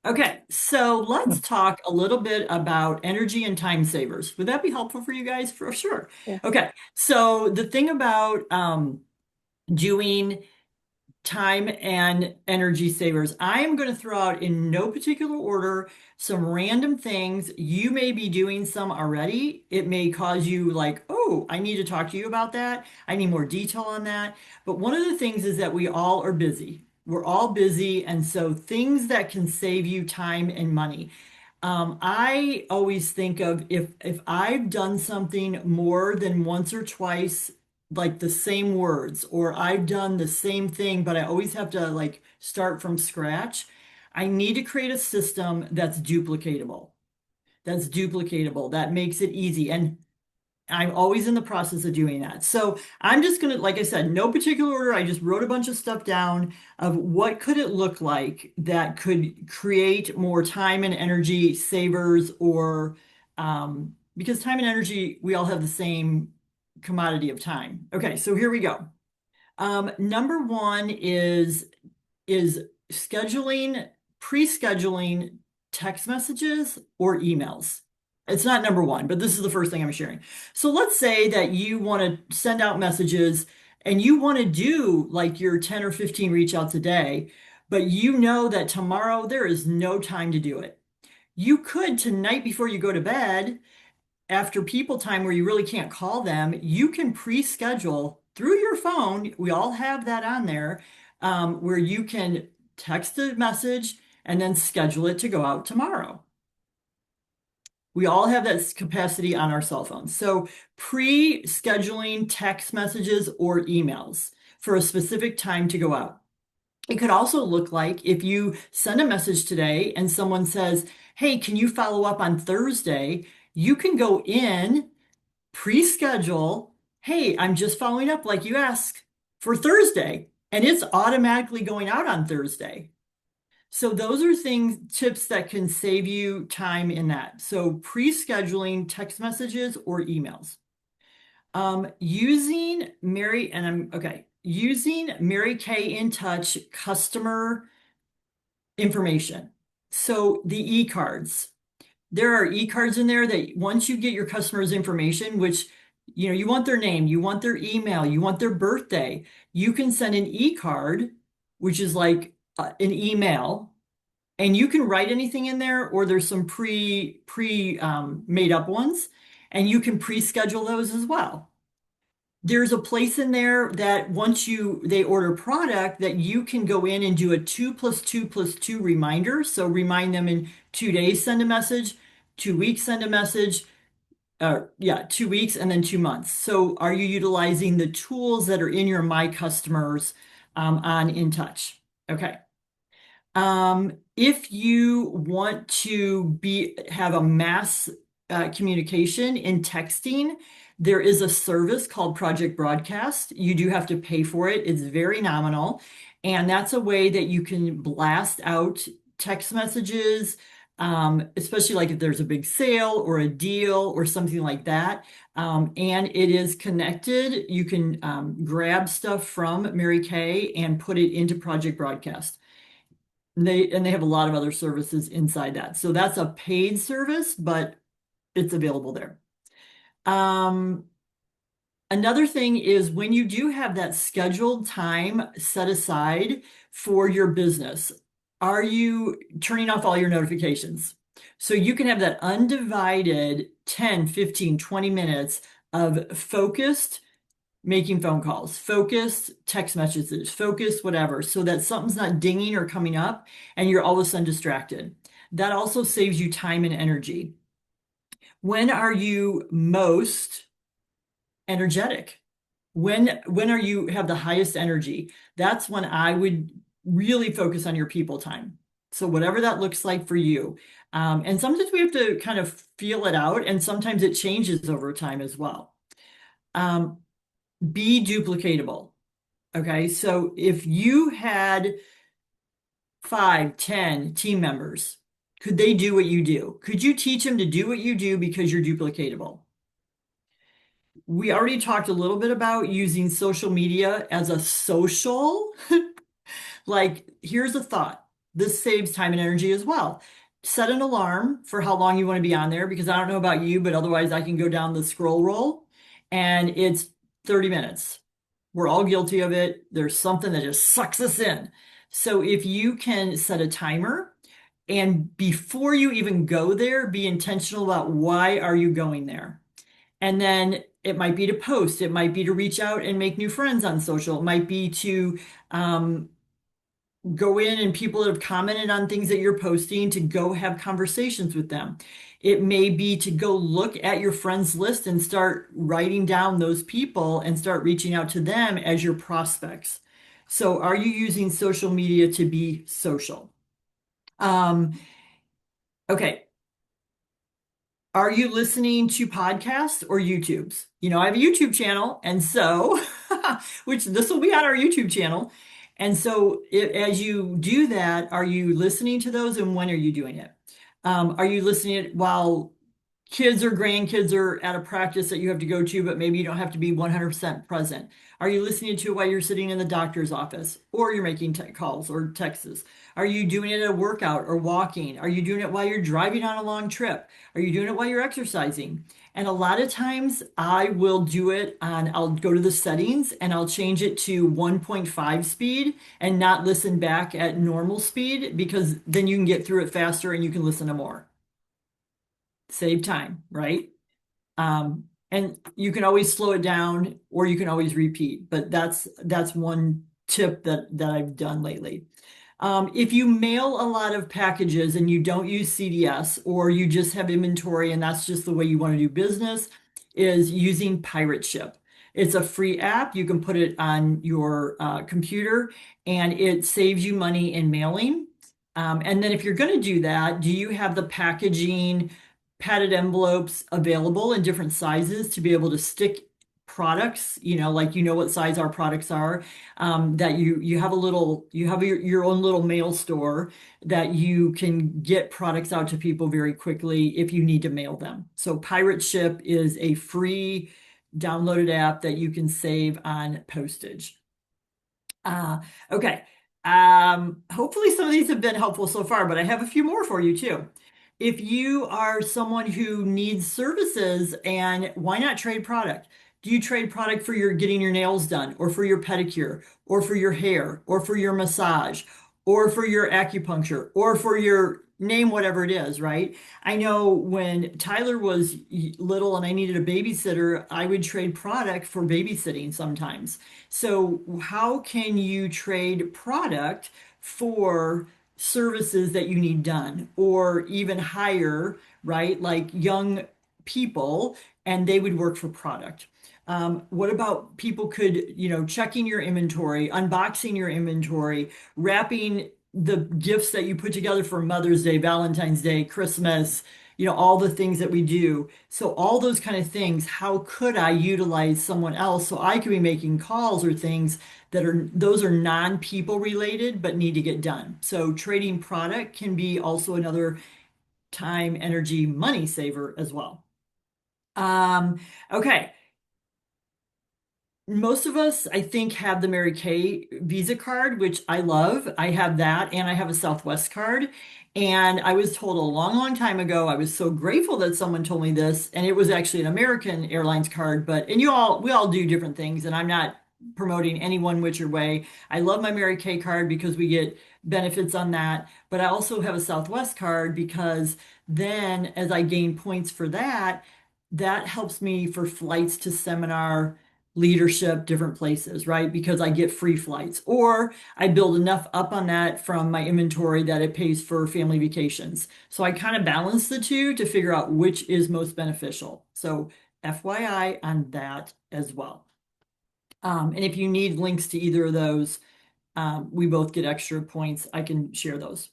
Okay, so let's talk a little bit about energy and time savers. Would that be helpful for you guys? For sure. Yeah. Okay, so the thing about doing time and energy savers, I am going to throw out in no particular order some random things. You may be doing some already. It may cause you like, oh, I need to talk to you about that. I need more detail on that. But one of the things is that we all are busy. We're all busy, and so things that can save you time and money. I always think of if I've done something more than once or twice, like the same words, or I've done the same thing, but I always have to like start from scratch. I need to create a system that's duplicatable. That's duplicatable. That makes it easy. And I'm always in the process of doing that. So I'm just gonna, like I said, no particular order. I just wrote a bunch of stuff down of what could it look like that could create more time and energy savers or because time and energy, we all have the same commodity of time. Okay, so here we go. Number one is scheduling, pre-scheduling text messages or emails. It's not number one, but this is the first thing I'm sharing. So let's say that you want to send out messages and you want to do like your 10 or 15 reach outs a day, but you know that tomorrow there is no time to do it. You could tonight before you go to bed, after people time where you really can't call them, you can pre-schedule through your phone. We all have that on there, where you can text a message and then schedule it to go out tomorrow. We all have that capacity on our cell phones. So pre-scheduling text messages or emails for a specific time to go out. It could also look like if you send a message today and someone says, hey, can you follow up on Thursday? You can go in, pre-schedule, hey, I'm just following up like you asked for Thursday, and it's automatically going out on Thursday. So those are things, tips that can save you time in that. So pre-scheduling text messages or emails. Using Mary Kay in Touch customer information. So the e-cards. There are e-cards in there that once you get your customer's information, which you want their name, you want their email, you want their birthday, you can send an e-card, which is like an email, and you can write anything in there, or there's some pre made up ones, and you can pre-schedule those as well. There's a place in there that once they order product that you can go in and do a 2 + 2 + 2 reminder. So remind them in 2 days, send a message, 2 weeks, send a message. Yeah, 2 weeks and then 2 months. So are you utilizing the tools that are in your My Customers on InTouch? Okay. If you want to have a mass communication in texting, there is a service called Project Broadcast. You do have to pay for it. It's very nominal. And that's a way that you can blast out text messages, especially like if there's a big sale or a deal or something like that. And it is connected. You can grab stuff from Mary Kay and put it into Project Broadcast. And they have a lot of other services inside that. So that's a paid service, but it's available there. Um, Another thing is when you do have that scheduled time set aside for your business, are you turning off all your notifications? So you can have that undivided 10, 15, 20 minutes of focused making phone calls, focus text messages, focus whatever, so that something's not dinging or coming up and you're all of a sudden distracted. That also saves you time and energy. When are you most energetic? When are you have the highest energy? That's when I would really focus on your people time. So whatever that looks like for you. And sometimes we have to kind of feel it out, and sometimes it changes over time as well. Um, be duplicatable. Okay, so if you had 5, 10 team members, could they do what you do? Could you teach them to do what you do because you're duplicatable? We already talked a little bit about using social media as a social. Like, here's a thought. this saves time and energy as well. Set an alarm for how long you want to be on there because I don't know about you, but otherwise I can go down the scroll roll and it's 30 minutes. We're all guilty of it. There's something that just sucks us in. So if you can set a timer and before you even go there, be intentional about why are you going there? And then it might be to post, it might be to reach out and make new friends on social, it might be to um, go in and people that have commented on things that you're posting to go have conversations with them. It may be to go look at your friends list and start writing down those people and start reaching out to them as your prospects. So, are you using social media to be social? Um, okay. Are you listening to podcasts or YouTubes? I have a YouTube channel, and so, which this will be on our YouTube channel. And so, as you do that, are you listening to those and when are you doing it? Are you listening it while kids or grandkids are at a practice that you have to go to, but maybe you don't have to be 100% present? Are you listening to it while you're sitting in the doctor's office or you're making calls or texts? Are you doing it at a workout or walking? Are you doing it while you're driving on a long trip? Are you doing it while you're exercising? And a lot of times I will do it I'll go to the settings and I'll change it to 1.5 speed and not listen back at normal speed because then you can get through it faster and you can listen to more. Save time, right? And you can always slow it down or you can always repeat, but that's one tip that I've done lately. If you mail a lot of packages and you don't use CDS or you just have inventory and that's just the way you want to do business, is using Pirate Ship. It's a free app. You can put it on your computer and it saves you money in mailing. And then if you're going to do that, do you have the packaging, padded envelopes available in different sizes to be able to stick products, like what size our products are, that you have your own little mail store that you can get products out to people very quickly if you need to mail them. So Pirate Ship is a free downloaded app that you can save on postage. Uh, okay. Hopefully some of these have been helpful so far, but I have a few more for you too. If you are someone who needs services, and why not trade product? Do you trade product for your getting your nails done, or for your pedicure, or for your hair, or for your massage, or for your acupuncture, or for your name whatever it is, right? I know when Tyler was little and I needed a babysitter, I would trade product for babysitting sometimes. So, how can you trade product for services that you need done or even hire, right? Like young people, and they would work for product. What about people checking your inventory, unboxing your inventory, wrapping the gifts that you put together for Mother's Day, Valentine's Day, Christmas, all the things that we do. So all those kind of things, how could I utilize someone else so I could be making calls or things those are non-people related but need to get done. So trading product can be also another time, energy, money saver as well. Um, okay. Most of us, I think, have the Mary Kay Visa card, which I love. I have that, and I have a Southwest card. And I was told a long, long time ago, I was so grateful that someone told me this, and it was actually an American Airlines card. We all do different things, and I'm not promoting any one which or way. I love my Mary Kay card because we get benefits on that, but I also have a Southwest card because then as I gain points for that, that helps me for flights to seminar leadership, different places, right? Because I get free flights, or I build enough up on that from my inventory that it pays for family vacations. So I kind of balance the two to figure out which is most beneficial. So FYI on that as well. And if you need links to either of those, we both get extra points. I can share those.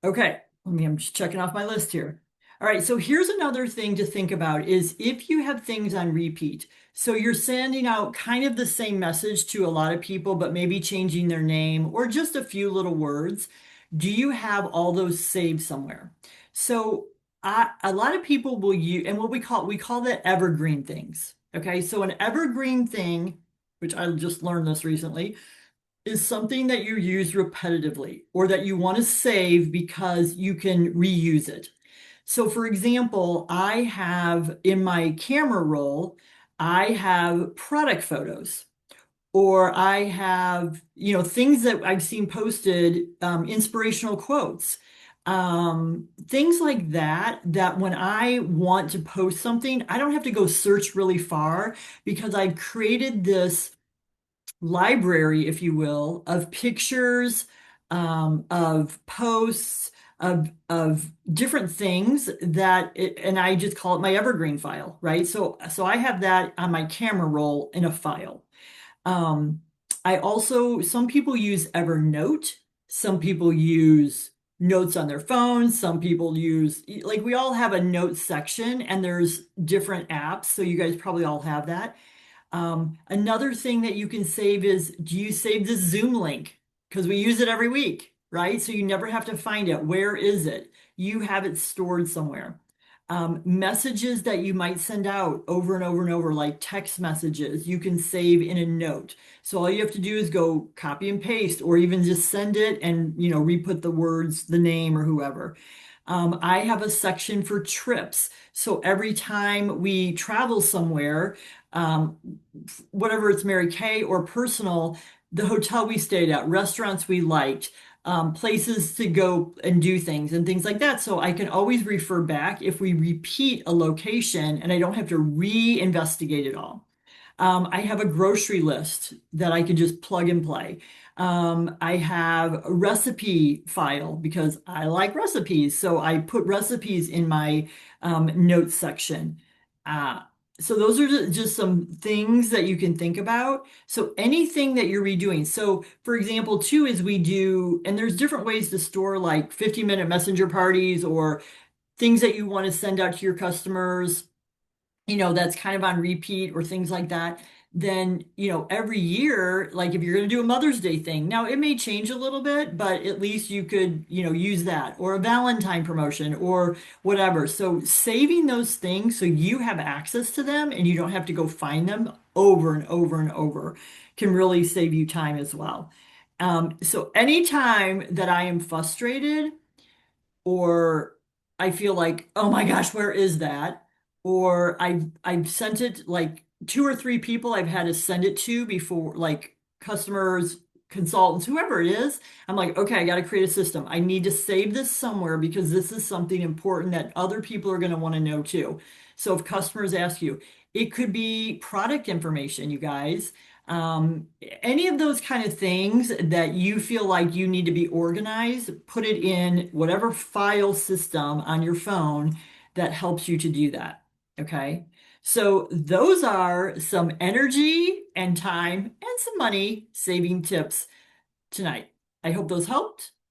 Okay, I'm just checking off my list here. All right, so here's another thing to think about is if you have things on repeat. So you're sending out kind of the same message to a lot of people, but maybe changing their name or just a few little words. Do you have all those saved somewhere? So a lot of people will use, and what we call that evergreen things. Okay, so an evergreen thing, which I just learned this recently, is something that you use repetitively or that you want to save because you can reuse it. So, for example, I have in my camera roll, I have product photos, or I have, things that I've seen posted, inspirational quotes, things like that, that when I want to post something, I don't have to go search really far because I've created this library, if you will, of pictures, of posts, of different things and I just call it my evergreen file, right? So I have that on my camera roll in a file. Um, I also, some people use Evernote, some people use notes on their phones, some people use, like, we all have a notes section and there's different apps. So you guys probably all have that. Another thing that you can save is, do you save the Zoom link? Because we use it every week, right? So you never have to find it. Where is it? You have it stored somewhere. Messages that you might send out over and over and over, like text messages, you can save in a note. So all you have to do is go copy and paste, or even just send it and, re-put the words, the name, or whoever. I have a section for trips. So every time we travel somewhere, um, whatever it's Mary Kay or personal, the hotel we stayed at, restaurants we liked, places to go and do things and things like that. So I can always refer back if we repeat a location and I don't have to re-investigate it all. I have a grocery list that I can just plug and play. I have a recipe file because I like recipes. So I put recipes in my notes section. Uh, so those are just some things that you can think about. So anything that you're redoing. So for example, too, is we do, and there's different ways to store like 50-minute messenger parties or things that you want to send out to your customers, that's kind of on repeat or things like that. Then, every year, like if you're going to do a Mother's Day thing, now it may change a little bit, but at least you could, use that, or a Valentine promotion or whatever. So saving those things so you have access to them and you don't have to go find them over and over and over can really save you time as well. So anytime that I am frustrated, or I feel like, oh my gosh, where is that? Or I've sent it, like two or three people I've had to send it to before, like customers, consultants, whoever it is. I'm like, okay, I got to create a system. I need to save this somewhere because this is something important that other people are going to want to know too. So if customers ask you, it could be product information, you guys. Any of those kind of things that you feel like you need to be organized, put it in whatever file system on your phone that helps you to do that. Okay. So those are some energy and time and some money saving tips tonight. I hope those helped.